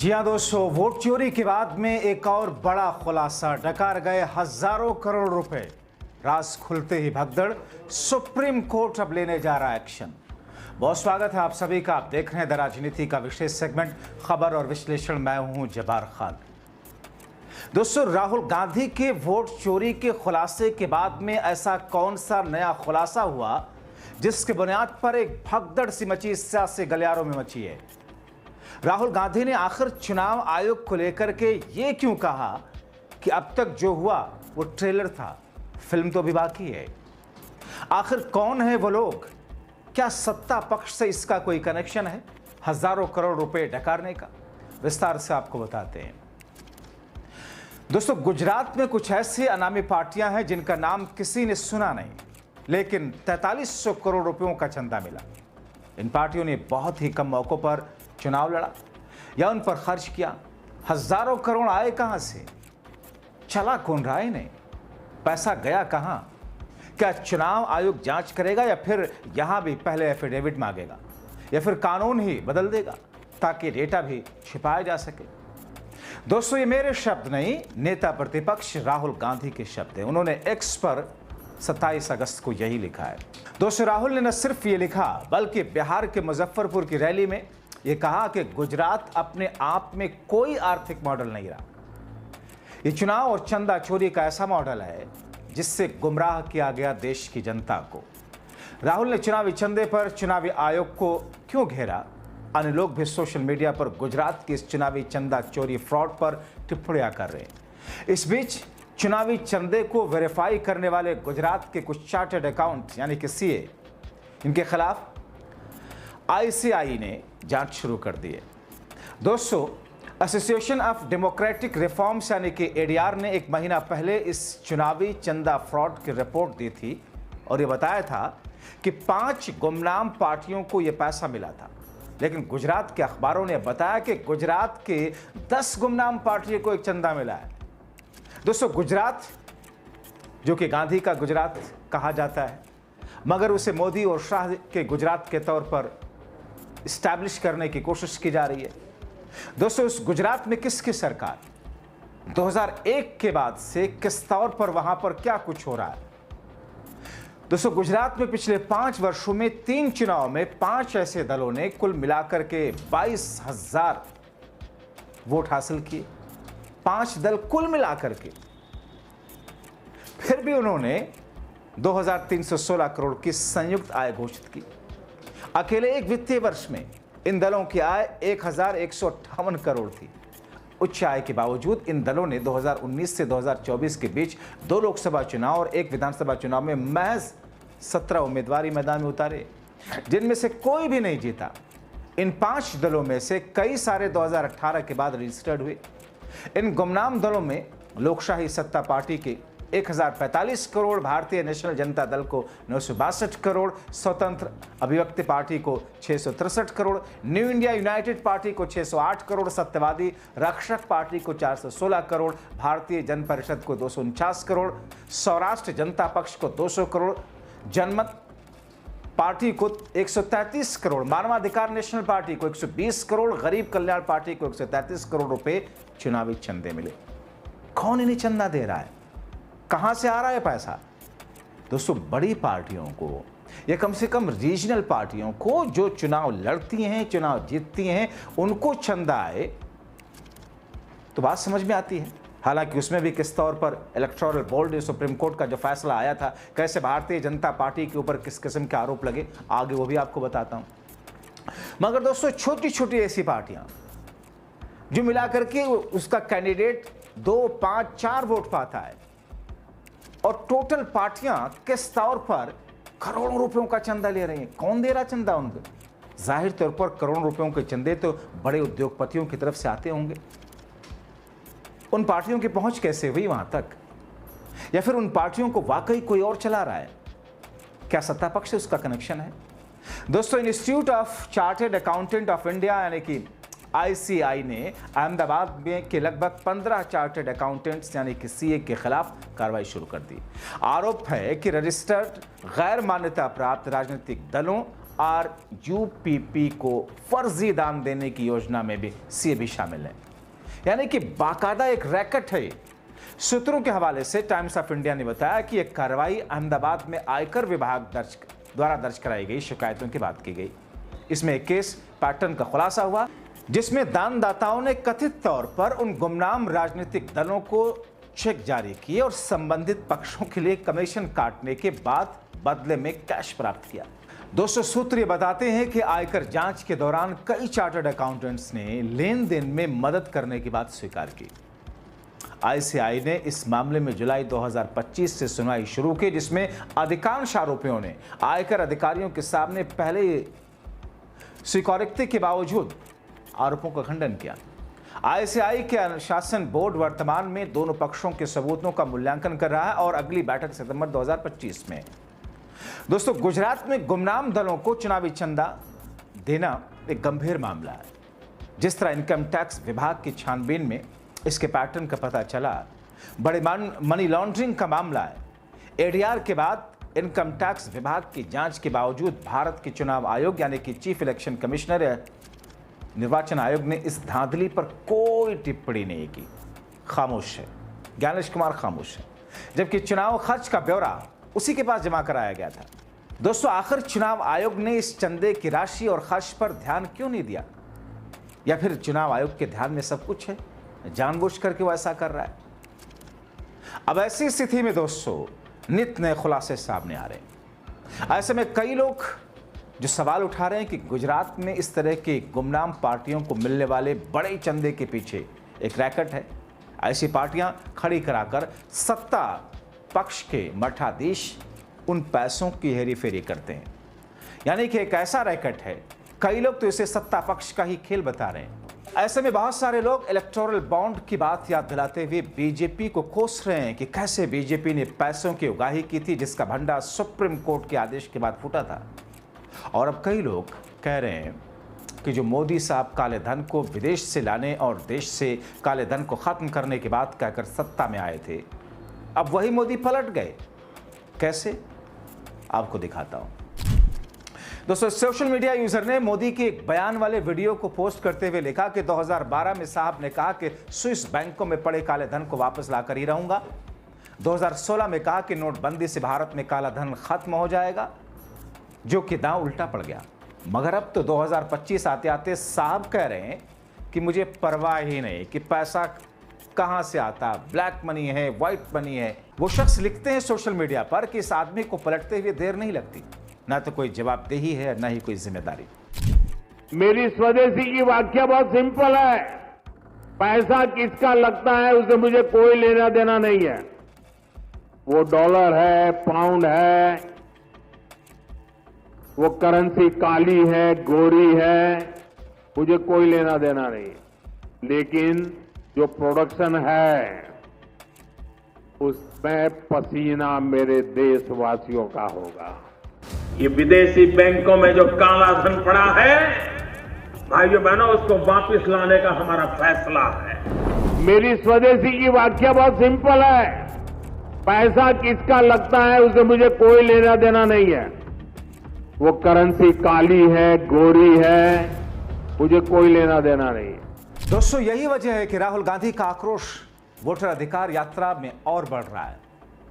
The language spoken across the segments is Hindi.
जी हाँ दोस्तों, वोट चोरी के बाद में एक और बड़ा खुलासा, डकार गए हजारों करोड़ रुपए। राज खुलते ही भगदड़, सुप्रीम कोर्ट अब लेने जा रहा है एक्शन। बहुत स्वागत है आप सभी का। आप देख रहे हैं द राजनीति का विशेष सेगमेंट खबर और विश्लेषण। मैं हूं जब्बार खान। दोस्तों, राहुल गांधी के वोट चोरी के खुलासे के बाद में ऐसा कौन सा नया खुलासा हुआ जिसके बुनियाद पर एक भगदड़ सी मची, सियासी गलियारों में मची है। राहुल गांधी ने आखिर चुनाव आयोग को लेकर के ये क्यों कहा कि अब तक जो हुआ वो ट्रेलर था, फिल्म तो अभी बाकी है। आखिर कौन है वो लोग? क्या सत्ता पक्ष से इसका कोई कनेक्शन है हजारों करोड़ रुपए डकारने का? विस्तार से आपको बताते हैं। दोस्तों, गुजरात में कुछ ऐसी अनामी पार्टियां हैं जिनका नाम किसी ने सुना नहीं, लेकिन 4300 करोड़ रुपयों का चंदा मिला। इन पार्टियों ने बहुत ही कम मौकों पर चुनाव लड़ा या उन पर खर्च किया। हजारों करोड़ आए कहां से? चला कौन रहा इन्हें? पैसा गया कहां? क्या चुनाव आयोग जांच करेगा या फिर यहां भी पहले एफिडेविट मांगेगा या फिर कानून ही बदल देगा ताकि डेटा भी छिपाया जा सके? दोस्तों, ये मेरे शब्द नहीं, नेता प्रतिपक्ष राहुल गांधी के शब्द हैं। उन्होंने एक्स पर 27 अगस्त को यही लिखा है। दोस्तों, राहुल ने न सिर्फ ये लिखा बल्कि बिहार के मुजफ्फरपुर की रैली में ये कहा कि गुजरात अपने आप में कोई आर्थिक मॉडल नहीं रहा। ये चुनाव और चंदा चोरी का ऐसा मॉडल है जिससे गुमराह किया गया देश की जनता को। राहुल ने चुनावी चंदे पर चुनावी आयोग को क्यों घेरा? अन्य लोग भी सोशल मीडिया पर गुजरात की इस चुनावी चंदा चोरी फ्रॉड पर टिप्पणियां कर रहे हैं। इस बीच चुनावी चंदे को वेरीफाई करने वाले गुजरात के कुछ चार्टर्ड अकाउंट यानी कि सीए, इनके खिलाफ आईसीआई ने जांच शुरू कर दी है। दोस्तों, एसोसिएशन ऑफ डेमोक्रेटिक रिफॉर्म्स यानी कि एडीआर ने एक महीना पहले इस चुनावी चंदा फ्रॉड की रिपोर्ट दी थी और ये बताया था कि 5 गुमनाम पार्टियों को यह पैसा मिला था। लेकिन गुजरात के अखबारों ने बताया कि गुजरात के 10 गुमनाम पार्टियों को एक चंदा मिला है। दोस्तों, गुजरात जो कि गांधी का गुजरात कहा जाता है, मगर उसे मोदी और शाह के गुजरात के तौर पर इस्टेब्लिश करने की कोशिश की जा रही है। दोस्तों, उस गुजरात में किसकी सरकार? 2001 के बाद से किस तौर पर वहां पर क्या कुछ हो रहा है? दोस्तों, गुजरात में पिछले 5 वर्षों में 3 चुनाव में 5 ऐसे दलों ने कुल मिलाकर के 22,000 वोट हासिल किए। 5 दल कुल मिलाकर के। फिर भी उन्होंने 2316 करोड़ की संयुक्त आय घोषित की। अकेले एक वित्तीय वर्ष में इन दलों की आय 1158 करोड़ थी। उच्च आय के बावजूद इन दलों ने 2019 से 2024 के बीच 2 लोकसभा चुनाव और 1 विधानसभा चुनाव में महज 17 उम्मीदवार मैदान में उतारे, जिनमें से कोई भी नहीं जीता। इन 5 दलों में से कई सारे 2018 के बाद रजिस्टर्ड हुए। इन गुमनाम दलों में लोकशाही सत्ता पार्टी के 1045 करोड़, भारतीय नेशनल जनता दल को 962 करोड़, स्वतंत्र अभिव्यक्ति पार्टी को 663 crore, new India United party को 608 करोड़, सत्यवादी रक्षक पार्टी को 416 करोड़, भारतीय जन परिषद को 249 करोड़, सौराष्ट्र जनता पक्ष को 200 करोड़, जनमत पार्टी को 133 करोड़, मानवाधिकार नेशनल पार्टी को 120 करोड़, गरीब कल्याण पार्टी को 133 करोड़ रुपए चुनावी चंदे मिले। कौन इन्हें चंदा दे रहा है? कहां से आ रहा है पैसा? दोस्तों, बड़ी पार्टियों को या कम से कम रीजनल पार्टियों को जो चुनाव लड़ती हैं, चुनाव जीतती हैं, उनको चंदा आए तो बात समझ में आती है। हालांकि उसमें भी किस तौर पर इलेक्टोरल बोर्ड, सुप्रीम कोर्ट का जो फैसला आया था, कैसे भारतीय जनता पार्टी के ऊपर किस किस्म के आरोप लगे, आगे वो भी आपको बताता हूं। मगर दोस्तों, छोटी छोटी ऐसी पार्टियां जो मिलाकर के उसका कैंडिडेट 2, 5, 4 वोट पाता है और टोटल पार्टियां किस तौर पर करोड़ों रुपयों का चंदा ले रही हैं। कौन दे रहा चंदा उनको? जाहिर तौर पर करोड़ों रुपयों के चंदे तो बड़े उद्योगपतियों की तरफ से आते होंगे। उन पार्टियों की पहुंच कैसे हुई वहां तक? या फिर उन पार्टियों को वाकई कोई और चला रहा है? क्या सत्ता पक्ष से उसका कनेक्शन है? दोस्तों, institute of chartered accountant of India यानी कि आईसीआई ने अहमदाबाद में के लगभग 15 चार्टर्ड अकाउंटेंट्स यानी कि सीए के खिलाफ कार्रवाई शुरू कर दी। आरोप है कि रजिस्टर्ड गैर मान्यता प्राप्त राजनीतिक दलों RUPP को फर्जी दान देने की योजना में भी सीए भी शामिल है, यानी कि बाकायदा एक रैकेट है। सूत्रों के हवाले से टाइम्स ऑफ इंडिया ने बताया कि यह कार्रवाई अहमदाबाद में आयकर विभाग द्वारा दर्ज कराई गई शिकायतों की बात की गई। इसमें एक केस पैटर्न का खुलासा हुआ जिसमें दानदाताओं ने कथित तौर पर उन गुमनाम राजनीतिक दलों को चेक जारी किए और संबंधित पक्षों के लिए कमीशन काटने के बाद बदले में कैश प्राप्त किया। दोस्तों, सूत्र ये बताते हैं कि आयकर जांच के दौरान कई चार्टर्ड अकाउंटेंट्स ने लेन देन में मदद करने की बात स्वीकार की। आईसीआई ने इस मामले में जुलाई 2025 से सुनवाई शुरू की, जिसमें अधिकांश आरोपियों ने आयकर अधिकारियों के सामने पहले स्वीकारोक्ति के बावजूद आरोपों का खंडन किया। आईसीआई के अनुशासन बोर्ड वर्तमान में दोनों पक्षों के सबूतों का मूल्यांकन कर रहा है और अगली बैठक सितंबर 2025 में। दोस्तों, गुजरात में गुमनाम दलों को चुनावी चंदा देना एक गंभीर मामला है। जिस तरह इनकम टैक्स विभाग की छानबीन में इसके पैटर्न का पता चला, बड़े मनी लॉन्ड्रिंग का मामला है। एडीआर के बाद इनकम टैक्स विभाग की जांच के बावजूद भारत के चुनाव आयोग यानी कि चीफ इलेक्शन कमिश्नर निर्वाचन आयोग ने इस धांधली पर कोई टिप्पणी नहीं की, खामोश है। ज्ञानेश कुमार खामोश है, जबकि चुनाव खर्च का ब्यौरा उसी के पास जमा कराया गया था। दोस्तों, आखिर चुनाव आयोग ने इस चंदे की राशि और खर्च पर ध्यान क्यों नहीं दिया? या फिर चुनाव आयोग के ध्यान में सब कुछ है, जानबूझ करके वो ऐसा कर रहा है? अब ऐसी स्थिति में दोस्तों नित नए खुलासे सामने आ रहे हैं। ऐसे में कई लोग जो सवाल उठा रहे हैं कि गुजरात में इस तरह की गुमनाम पार्टियों को मिलने वाले बड़े चंदे के पीछे एक रैकेट है। ऐसी पार्टियां खड़ी कराकर सत्ता पक्ष के मठाधीश उन पैसों की हेरीफेरी करते हैं, यानी कि एक ऐसा रैकेट है। कई लोग तो इसे सत्ता पक्ष का ही खेल बता रहे हैं। ऐसे में बहुत सारे लोग इलेक्टोरल बॉन्ड की बात याद दिलाते हुए बीजेपी को कोस रहे हैं कि कैसे बीजेपी ने पैसों की उगाही की थी, जिसका भंडार सुप्रीम कोर्ट के आदेश के बाद फूटा था। और अब कई लोग कह रहे हैं कि जो मोदी साहब काले धन को विदेश से लाने और देश से काले धन को खत्म करने की बात कहकर सत्ता में आए थे, अब वही मोदी पलट गए। कैसे, आपको दिखाता हूं। दोस्तों, सोशल मीडिया यूजर ने मोदी के एक बयान वाले वीडियो को पोस्ट करते हुए लिखा कि 2012 में साहब ने कहा कि स्विस बैंकों में पड़े काले धन को वापस लाकर ही रहूंगा। 2016 में कहा कि नोटबंदी से भारत में काला धन खत्म हो जाएगा, जो कि दांव उल्टा पड़ गया। मगर अब तो 2025 आते आते साहब कह रहे हैं कि मुझे परवाह ही नहीं कि पैसा कहां से आता, ब्लैक मनी है, व्हाइट मनी है। वो शख्स लिखते हैं सोशल मीडिया पर कि इस आदमी को पलटते हुए देर नहीं लगती, ना तो कोई जवाबदेही है, ना ही कोई जिम्मेदारी। मेरी स्वदेशी की व्याख्या बहुत सिंपल है। पैसा किसका लगता है उससे मुझे कोई लेना देना नहीं है। वो डॉलर है, पाउंड है, वो करेंसी काली है, गोरी है, मुझे कोई लेना देना नहीं। लेकिन जो प्रोडक्शन है उसमें पसीना मेरे देशवासियों का होगा। ये विदेशी बैंकों में जो काला धन पड़ा है, भाइयों बहनों, उसको वापस लाने का हमारा फैसला है। मेरी स्वदेशी की व्याख्या बहुत सिंपल है। पैसा किसका लगता है उससे मुझे कोई लेना देना नहीं है। वो करेंसी काली है, गोरी है, मुझे कोई लेना देना नहीं है। दोस्तों, यही वजह है कि राहुल गांधी का आक्रोश वोटर अधिकार यात्रा में और बढ़ रहा है।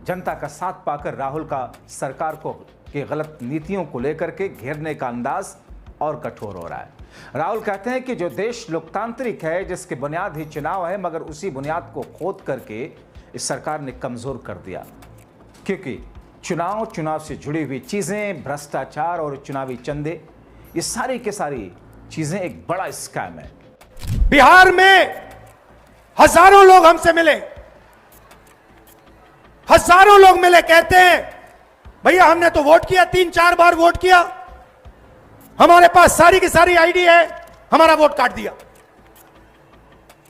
जनता का साथ पाकर राहुल का सरकार को की गलत नीतियों को लेकर के घेरने का अंदाज और कठोर हो रहा है। राहुल कहते हैं कि जो देश लोकतांत्रिक है, जिसकी बुनियाद ही चुनाव है, मगर उसी बुनियाद को खोद करके इस सरकार ने कमजोर कर दिया, क्योंकि चुनाव से जुड़ी हुई चीजें, भ्रष्टाचार और चुनावी चंदे, ये सारी की सारी चीजें एक बड़ा स्कैम है। बिहार में हजारों लोग हमसे मिले, हजारों लोग मिले, कहते हैं भैया हमने तो वोट किया, 3-4 बार वोट किया, हमारे पास सारी की सारी आईडी है, हमारा वोट काट दिया।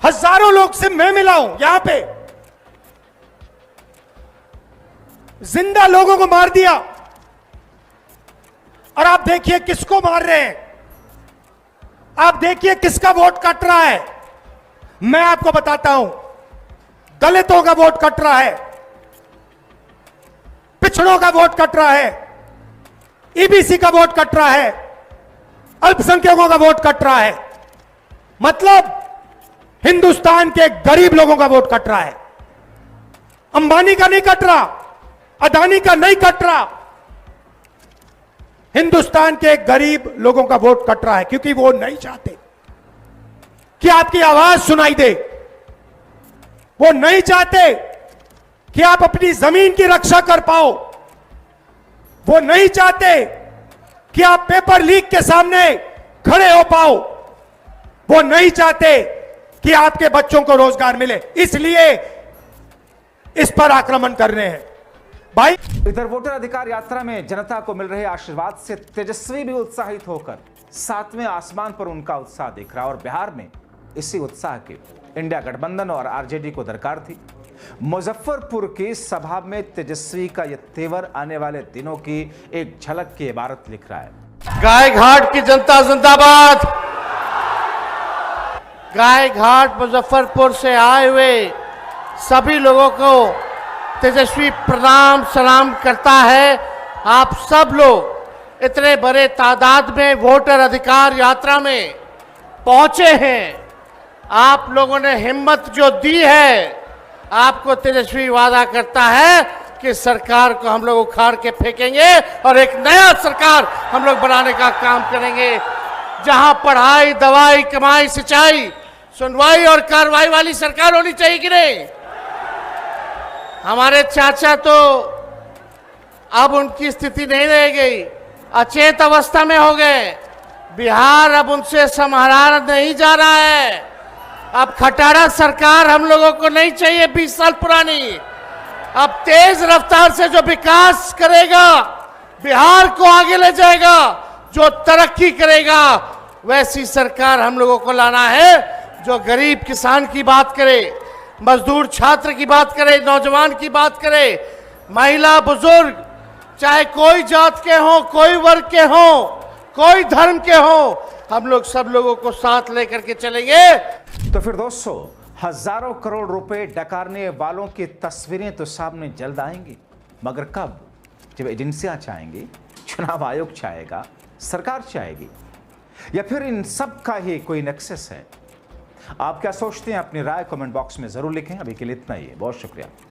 हजारों लोग से मैं मिला हूं यहां पे, जिंदा लोगों को मार दिया। और आप देखिए किसको मार रहे हैं, आप देखिए किसका वोट कट रहा है। मैं आपको बताता हूं, दलितों का वोट कट रहा है, पिछड़ों का वोट कट रहा है, ईबीसी का वोट कट रहा है, अल्पसंख्यकों का वोट कट रहा है, मतलब हिंदुस्तान के गरीब लोगों का वोट कट रहा है। अंबानी का नहीं कट रहा, अदानी का नहीं कट रहा, हिंदुस्तान के गरीब लोगों का वोट कट रहा है, क्योंकि वो नहीं चाहते कि आपकी आवाज सुनाई दे। वो नहीं चाहते कि आप अपनी जमीन की रक्षा कर पाओ। वो नहीं चाहते कि आप पेपर लीक के सामने खड़े हो पाओ। वो नहीं चाहते कि आपके बच्चों को रोजगार मिले, इसलिए इस पर आक्रमण कर रहे हैं भाई। इधर वोटर अधिकार यात्रा में जनता को मिल रहे आशीर्वाद से तेजस्वी भी उत्साहित होकर सातवें आसमान पर उनका उत्साह दिख रहा। और बिहार में इसी उत्साह की इंडिया गठबंधन और आरजेडी को दरकार थी। मुजफ्फरपुर की सभा में तेजस्वी का यह तेवर आने वाले दिनों की एक झलक की इबारत लिख रहा है। गाय घाट की जनता जिंदाबाद। गाय घाट मुजफ्फरपुर से आए हुए सभी लोगों को तेजस्वी प्रणाम सलाम करता है। आप सब लोग इतने बड़े तादाद में वोटर अधिकार यात्रा में पहुंचे हैं। आप लोगों ने हिम्मत जो दी है, आपको तेजस्वी वादा करता है कि सरकार को हम लोग उखाड़ के फेंकेंगे और एक नया सरकार हम लोग बनाने का काम करेंगे, जहां पढ़ाई, दवाई, कमाई, सिंचाई, सुनवाई और कार्रवाई वाली सरकार होनी चाहिए कि नहीं। हमारे चाचा तो अब उनकी स्थिति नहीं रह गई, अचेत अवस्था में हो गए। बिहार अब उनसे संभाला नहीं जा रहा है। अब खटारा सरकार हम लोगों को नहीं चाहिए 20 साल पुरानी। अब तेज रफ्तार से जो विकास करेगा, बिहार को आगे ले जाएगा, जो तरक्की करेगा, वैसी सरकार हम लोगों को लाना है, जो गरीब किसान की बात करे, मजदूर छात्र की बात करे, नौजवान की बात करे, महिला बुजुर्ग, चाहे कोई जात के हो, कोई वर्ग के हो, कोई धर्म के हो, हम लोग सब लोगों को साथ लेकर के चलेंगे। तो फिर दोस्तों, हजारों करोड़ रुपए डकारने वालों की तस्वीरें तो सामने जल्द आएंगी, मगर कब? जब एजेंसियां चाहेंगी, चुनाव आयोग चाहेगा, सरकार चाहेगी, या फिर इन सब का ही कोई नेक्सस है? आप क्या सोचते हैं? अपनी राय कमेंट बॉक्स में जरूर लिखें। अभी के लिए इतना ही है, बहुत शुक्रिया।